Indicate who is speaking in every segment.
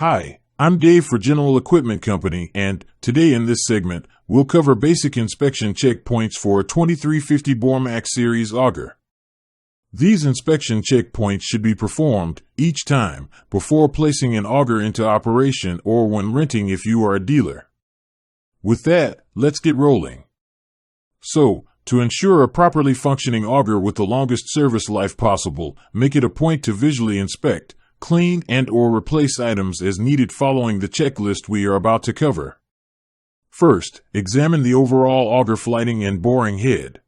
Speaker 1: Hi, I'm Dave for General Equipment Company, and today in this segment, we'll cover basic inspection checkpoints for a 2350 BOR-MAX series auger. These inspection checkpoints should be performed each time before placing an auger into operation or when renting if you are a dealer. With that, let's get rolling. So, to ensure a properly functioning auger with the longest service life possible, make it a point to visually inspect, clean and/or replace items as needed following the checklist we are about to cover. First, examine the overall auger flighting and boring head.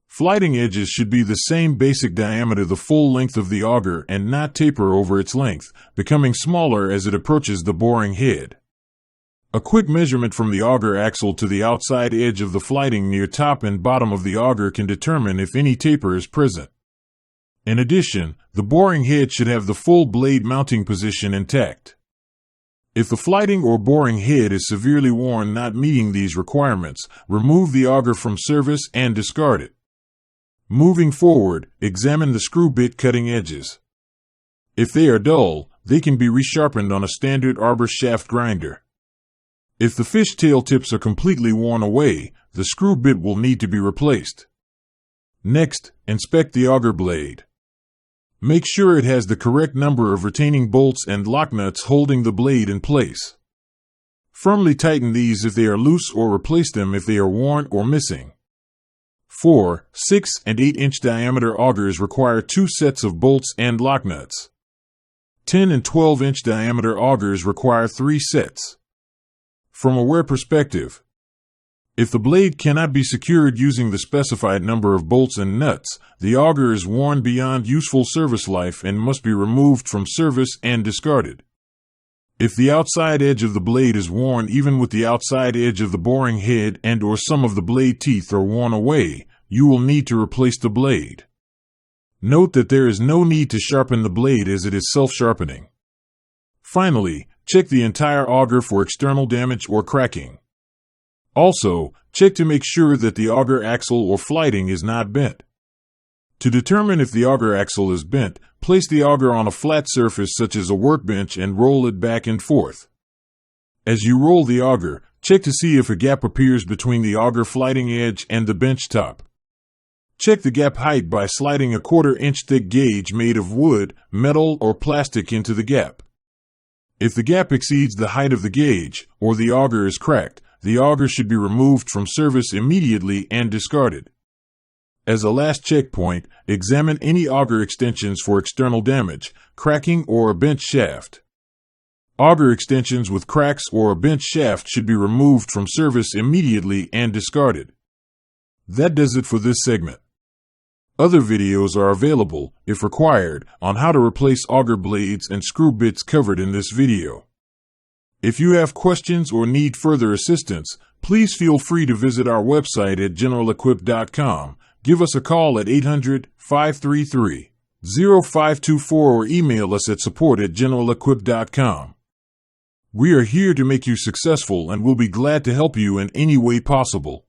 Speaker 1: Flighting edges should be the same basic diameter the full length of the auger and not taper over its length, becoming smaller as it approaches the boring head. A quick measurement from the auger axle to the outside edge of the flighting near top and bottom of the auger can determine if any taper is present. In addition, the boring head should have the full blade mounting position intact. If the flighting or boring head is severely worn not meeting these requirements, remove the auger from service and discard it. Moving forward, examine the screw bit cutting edges. If they are dull, they can be resharpened on a standard Auger shaft grinder. If the fishtail tips are completely worn away, the screw bit will need to be replaced. Next, inspect the auger blade. Make sure it has the correct number of retaining bolts and lock nuts holding the blade in place. Firmly tighten these if they are loose or replace them if they are worn or missing. 4, 6, and 8-inch diameter augers require 2 sets of bolts and lock nuts. 10 and 12-inch diameter augers require 3 sets. From a wear perspective, if the blade cannot be secured using the specified number of bolts and nuts, the auger is worn beyond useful service life and must be removed from service and discarded. If the outside edge of the blade is worn even with the outside edge of the boring head and/or some of the blade teeth are worn away, you will need to replace the blade. Note that there is no need to sharpen the blade as it is self-sharpening. Finally, check the entire auger for external damage or cracking. Also, check to make sure that the auger axle or flighting is not bent. To determine if the auger axle is bent, place the auger on a flat surface such as a workbench and roll it back and forth. As you roll the auger, check to see if a gap appears between the auger flighting edge and the bench top. Check the gap height by sliding a 1/4-inch thick gauge made of wood, metal, or plastic into the gap. If the gap exceeds the height of the gauge, or the auger is cracked, the auger should be removed from service immediately and discarded. As a last checkpoint, examine any auger extensions for external damage, cracking, or a bent shaft. Auger extensions with cracks or a bent shaft should be removed from service immediately and discarded. That does it for this segment. Other videos are available, if required, on how to replace auger blades and screw bits covered in this video. If you have questions or need further assistance, please feel free to visit our website at generalequip.com, give us a call at 800-533-0524 or email us at support@generalequip.com. We are here to make you successful and will be glad to help you in any way possible.